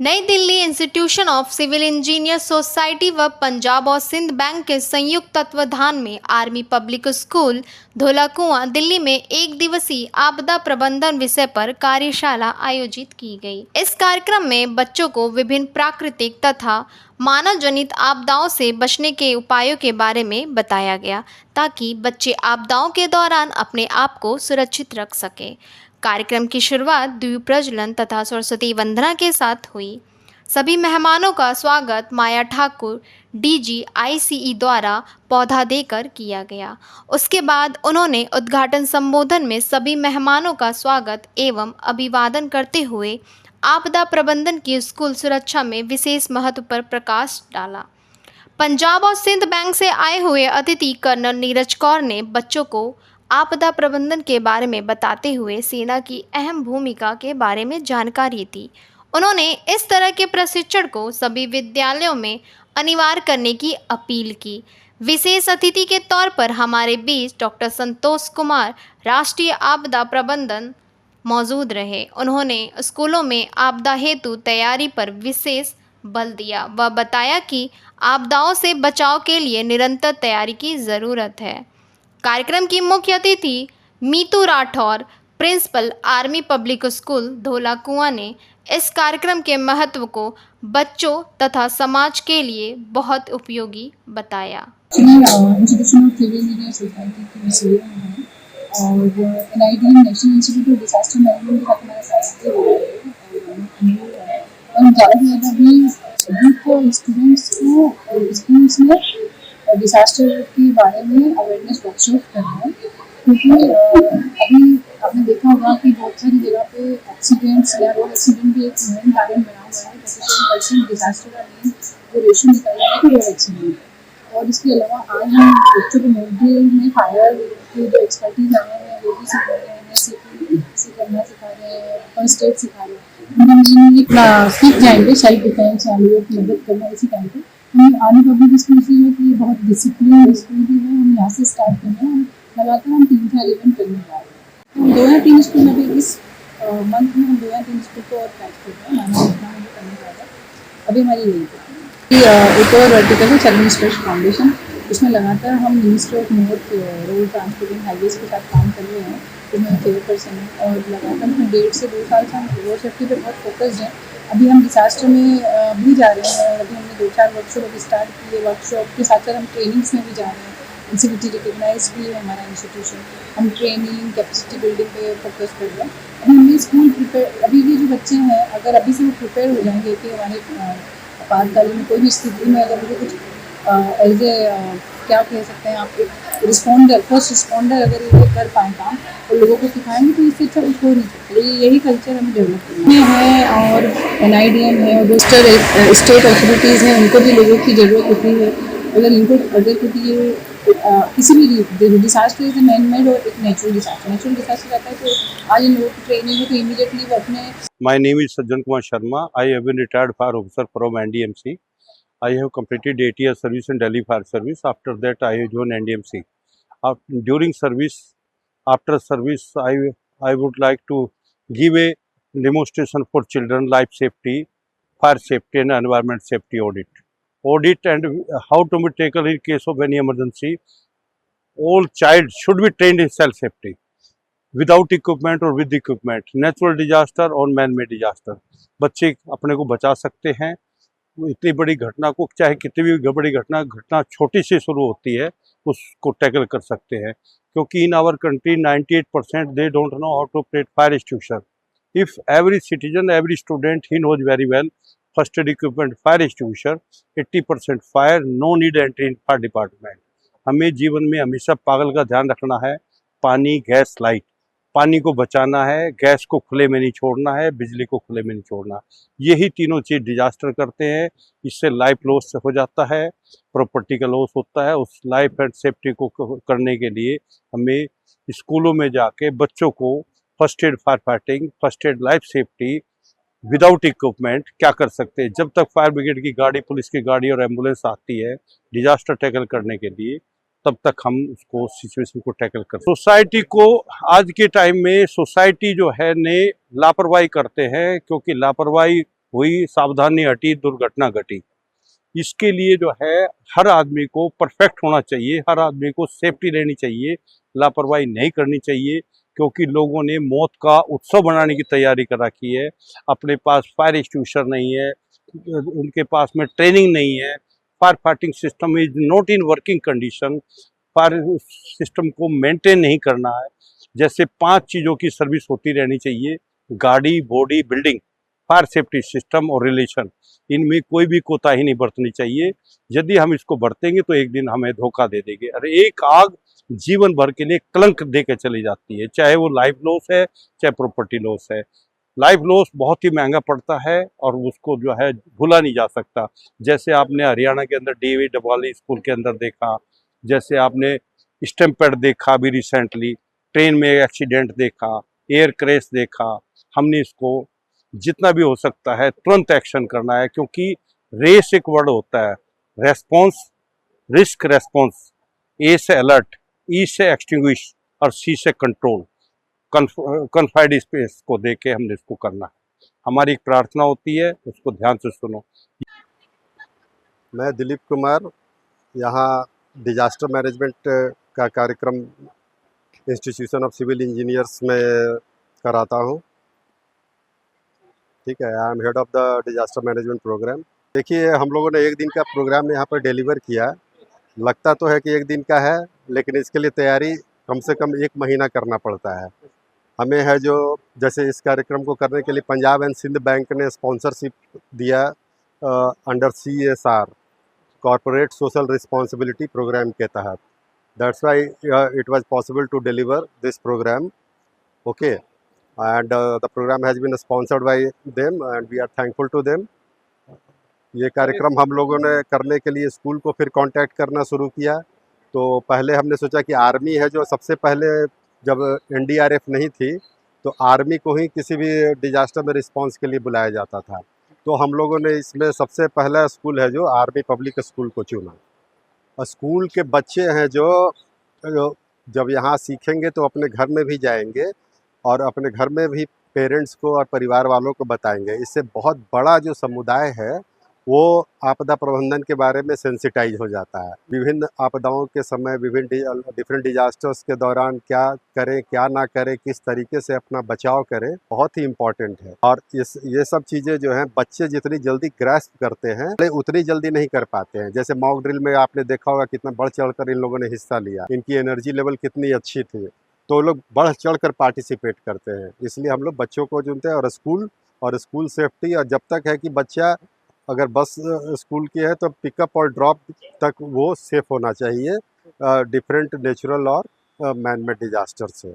नई Delhi institution of civil engineer society व पंजाब और सिंध बैंक के संयुक्त तत्वाधान में army public school Dhaulakuan Delhi में एक दिवसीय आपदा प्रबंधन विषय पर कार्यशाला आयोजित की गई। इस कार्यक्रम में बच्चों को विभिन्न प्राकृतिक तथा मानव जनित आपदाओं से बचने के उपायों के बारे में बताया गया, ताकि बच्चे आपदाओं के दौरान अपने आप को सुरक्षित रख सकें। कार्यक्रम की शुरुआत द्वीप प्रज्वलन तथा सरस्वती वंदना के साथ हुई। सभी मेहमानों का स्वागत माया ठाकुर डीजी आईसीई द्वारा पौधा देकर किया गया। उसके बाद उन्होंने उद्घाटन संबोधन में सभी मेहमानों का स्वागत एवं अभिवादन करते हुए आपदा प्रबंधन की स्कूल सुरक्षा में विशेष महत्व पर प्रकाश डाला। पंजाब और सिंध बैंक से आए हुए अतिथि कर्नल नीरज कौर ने बच्चों को आपदा प्रबंधन के बारे में बताते हुए सेना की अहम भूमिका के बारे में जानकारी दी। उन्होंने इस तरह के प्रशिक्षण को सभी विद्यालयों में अनिवार्य करने की अपील की। विशेष अतिथि के तौर पर हमारे बीच डॉक्टर संतोष कुमार, राष्ट्रीय आपदा प्रबंधन, मौजूद रहे। उन्होंने स्कूलों में आपदा हेतु तैयारी पर विशेष बल दिया व बताया कि आपदाओं से बचाव के लिए निरंतर तैयारी की ज़रूरत है। कार्यक्रम की मुख्य अतिथि Meetu Rathore, principal army public school Dhaulakuan ने इस कार्यक्रम के महत्व को बच्चों तथा समाज के लिए बहुत उपयोगी बताया। Institution of civil engineer society की सीईओ हैं और NID national institute of disaster management का हमारा साहित्य हो रहा है और ज़्यादा से ज़्यादा भी को स्टूडेंट्स को स्कूल्स में डिजास्टर के बारे में अवेयरनेस वर्कशॉप करना है, क्योंकि अभी आपने देखा होगा कि बहुत सारी जगह पे एक्सीडेंट्स या रोड एक्सीडेंट भी एक मेन कारण बना हुआ है। 37% डिजास्टर का मेन जो रेशो निकाला है तो रोड एक्सीडेंट। और इसके अलावा आज हम बच्चों को मॉड्यूल में फायर की जो एक्सपर्टीज आए हैं वो भी सिखा रहे हैं, से करना सिखा रहे हैं, फर्स्ट एड सिखा रहे हैं। सीख जाएंगे सेल्फ डिफेंस या लोगों की मदद करना इसी टाइम पे। हम आर्मी पब्लिक स्कूल से है कि बहुत डिसिप्लिन स्कूल भी है, हम यहाँ से स्टार्ट कर रहे हैं। लगातार हम 3-4 इवेंट करने जा रहे हैं। हम 2 या 3 स्कूल में भी इस मंथ में हम 2 या 3 स्कूल को और पैच कर रहे हैं। माना जितना मुझे करने जा रहा है अभी हमारी यही एक और वर्टिकल है चरण स्पर्श फाउंडेशन। उसमें लगातार हम ministry of north road transport and highways के साथ काम कर रहे हैं, उसमें चेयरपर्सन है और लगातार हम 1.5 से 2 साल से हम रोड सेफ्टी पे बहुत फोकस्ड हैं। अभी हम डिजास्टर में भी जा रहे हैं और अभी हमने 2-4 वर्कशॉप अभी स्टार्ट की है। वर्कशॉप के साथ साथ हम ट्रेनिंग्स में भी जा रहे हैं। एनसीवीटी रिकग्नाइज भी है हमारा इंस्टीट्यूशन। हम ट्रेनिंग कैपेसिटी बिल्डिंग पे फोकस कर रहे हैं। अभी हमें स्कूल प्रिपेयर, अभी ये जो बच्चे हैं अगर अभी से वो प्रिपेयर हो जाएंगे कि हमारे आपातकालीन कोई भी स्थिति में अगर मुझे कुछ एज ए क्या कह सकते हैं आप, एक रिस्पॉन्डर, फर्स्ट रिस्पॉन्डर अगर ये कर पाएँ काम और लोगों को सिखाएंगे तो इससे अच्छा कुछ हो नहीं सकता। यही कल्चर हमें डेवलप करना है और एनआईडीएम है और दूसरे स्टेट अथॉरिटीज़ हैं, उनको भी लोगों की ज़रूरत होती है। अगर क्योंकि ये किसी भी डिजास्टर इज मैन मेड और एक नेचुरल डिजास्टर रहता है तो आज इन लोगों की ट्रेनिंग है तो इमीडिएटली वो अपने। My name is Sajjan Kumar Sharma. I have been retired fire officer from NDMC. I have completed 8 years service in Delhi Fire Service. After that, I joined NDMC. During service, after service, I would like to give a demonstration for children life safety, fire safety, and environment safety audit and how to be taken in case of any emergency. All child should be trained in self safety. Without equipment और with equipment, natural disaster और man made disaster, बच्चे अपने को बचा सकते हैं। इतनी बड़ी घटना को, चाहे कितनी भी बड़ी घटना छोटी सी शुरू होती है, उसको टैकल कर सकते हैं। क्योंकि in our country 98% they don't know how to operate fire extinguisher. If every citizen, every student he knows very well first aid equipment, fire extinguisher, 80% fire, no need entry in fire department. हमें जीवन में हमेशा पागल का ध्यान रखना है। पानी, गैस, लाइट। पानी को बचाना है, गैस को खुले में नहीं छोड़ना है, बिजली को खुले में नहीं छोड़ना। यही तीनों चीज़ डिजास्टर करते हैं। इससे लाइफ लॉस हो जाता है, प्रॉपर्टी का लॉस होता है। उस लाइफ एंड सेफ्टी को करने के लिए हमें स्कूलों में जाके बच्चों को first aid fire fighting, first aid life safety without equipment क्या कर सकते हैं। जब तक फायर ब्रिगेड की गाड़ी, पुलिस की गाड़ी और एम्बुलेंस आती है डिजास्टर टैकल करने के लिए, तब तक हम उसको सिचुएशन को टैकल कर। सोसाइटी को आज के टाइम में सोसाइटी जो है ने लापरवाही करते हैं, क्योंकि लापरवाही हुई, सावधानी हटी, दुर्घटना घटी। इसके लिए जो है हर आदमी को परफेक्ट होना चाहिए, हर आदमी को सेफ्टी लेनी चाहिए, लापरवाही नहीं करनी चाहिए, क्योंकि लोगों ने मौत का उत्सव बनाने की तैयारी कर रखी है। अपने पास फायर एक्सटिंग्विशर नहीं है, उनके पास में ट्रेनिंग नहीं है, fire fighting system is not in working condition, fire system को मेंटेन नहीं करना है। जैसे 5 चीज़ों की सर्विस होती रहनी चाहिए: गाड़ी, body, building, fire safety system और रिलेशन। इनमें कोई भी कोताही नहीं बरतनी चाहिए। यदि हम इसको बरतेंगे तो एक दिन हमें धोखा दे देंगे। अरे एक आग जीवन भर के लिए कलंक दे के चली जाती है, चाहे वो लाइफ लॉस है, चाहे प्रॉपर्टी लॉस है। लाइफ लॉस बहुत ही महंगा पड़ता है और उसको जो है भूला नहीं जा सकता। जैसे आपने हरियाणा के अंदर डीवी डबवाली स्कूल के अंदर देखा, जैसे आपने स्टैम्पेड देखा अभी रिसेंटली, ट्रेन में एक्सीडेंट देखा, एयर क्रैश देखा। हमने इसको जितना भी हो सकता है तुरंत एक्शन करना है, क्योंकि रेस एक वर्ड होता है, रेस्पॉन्स, रिस्क रेस्पॉन्स। ए से अलर्ट, ई से एक्सटिंग्विश और सी से कंट्रोल। कन्फाइड स्पेस को दे के हमने इसको करना है। हमारी एक प्रार्थना होती है, उसको ध्यान से सुनो। मैं दिलीप कुमार यहाँ डिजास्टर मैनेजमेंट का कार्यक्रम इंस्टीट्यूशन ऑफ सिविल इंजीनियर्स में कराता हूँ। ठीक है, I am head of the disaster management programme. देखिए, हम लोगों ने एक दिन का प्रोग्राम यहाँ पर डिलीवर किया। लगता तो है कि एक दिन का है, लेकिन इसके लिए तैयारी कम से कम 1 महीना करना पड़ता है। हमें है जो जैसे इस कार्यक्रम को करने के लिए पंजाब एंड सिंध बैंक ने स्पॉन्सरशिप दिया under CSR, corporate social responsibility programme के तहत। That's why it was possible to deliver this programme, okay, and the programme has been sponsored by them and we are thankful to them. ये कार्यक्रम हम लोगों ने करने के लिए स्कूल को फिर कांटेक्ट करना शुरू किया। तो पहले हमने सोचा कि आर्मी है जो सबसे पहले, जब NDRF नहीं थी तो आर्मी को ही किसी भी डिजास्टर में रिस्पांस के लिए बुलाया जाता था। तो हम लोगों ने इसमें सबसे पहला स्कूल है जो आर्मी पब्लिक स्कूल को चुना। और स्कूल के बच्चे हैं जो जब यहाँ सीखेंगे तो अपने घर में भी जाएंगे और अपने घर में भी पेरेंट्स को और परिवार वालों को बताएंगे। इससे बहुत बड़ा जो समुदाय है वो आपदा प्रबंधन के बारे में सेंसिटाइज हो जाता है। विभिन्न आपदाओं के समय, विभिन्न डिफरेंट डिजास्टर्स के दौरान क्या करें, क्या ना करें, किस तरीके से अपना बचाव करें, बहुत ही इम्पॉर्टेंट है। और ये सब चीज़ें जो हैं बच्चे जितनी जल्दी ग्रास्प करते हैं उतनी जल्दी नहीं कर पाते हैं। जैसे मॉक ड्रिल में आपने देखा होगा कितना बढ़ चढ़ कर इन लोगों ने हिस्सा लिया, इनकी एनर्जी लेवल कितनी अच्छी थी, तो लोग बढ़ चढ़ कर पार्टिसिपेट करते हैं। इसलिए हम लोग बच्चों को चुनते हैं। और स्कूल सेफ्टी, और जब तक है कि बच्चा अगर बस स्कूल की है तो पिकअप और ड्रॉप तक वो सेफ होना चाहिए डिफरेंट नेचुरल और मैन मेड डिजास्टर से।